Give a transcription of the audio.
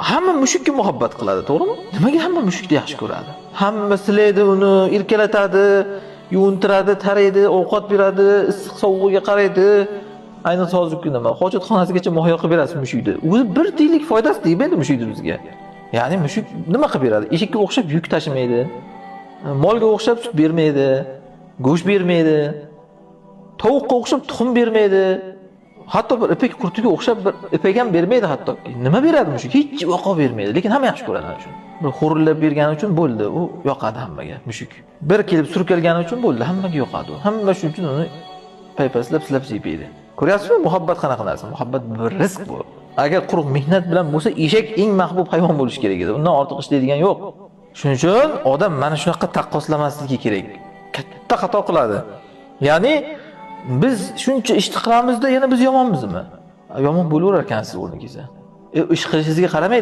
hamma mushukka muhabbat qiladi, to'g'rimi? Nimaga hamma mushukni yaxshi ko'radi? Hamma silaydi uni, erkalatadi, yuvintiradi, taraydi, ovqat beradi, issiq sovug'iga qaraydi. Ayniqsa hozirgi kunda hojatxonasigacha muhayyo qilib berasiz mushukni. O'zi bir tiyinlik foydasi tegmaydi mushukni bizga. Ya'ni mushuk nima qilib beradi? Eshakka o'xshab yuk tashimaydi. Molga o'xshab sut bermaydi, go'sht bermaydi. Tovuqqa o'xshab tuxum bermaydi. Hatto bir ipak qurtiga o'xshab bir ipak ham bermaydi hattoki. Nima beradi mushuk? Hech vaqo bermaydi, lekin hamma yaxshi ko'radi shuni. Bir xo'rillab bergani uchun bo'ldi, u yoqadi hammaga mushuk. Bir kelib surkalgani uchun bo'ldi, hammaga yoqadi u. Hamma shuning uchun uni paypaslab silab yeydi. Ko'ryapsizmi? Muhabbat qanaqa narsa? Muhabbat bir rizq bu. Agar quruq mehnat bilan bo'lsa, eshak eng mahbub hayvon bo'lishi kerak edi. Undan ortiq ishlaydigan yo'q. Shuning uchun odam mana shunaqa taqqoslamasligi kerak. Katta xato qiladi. Ya'ni biz shuncha ish qilamizda yana biz yomonmizmi? Yomon bo'laverar ekansiz o'rningizda. Ish qilishingizga qaramaydi.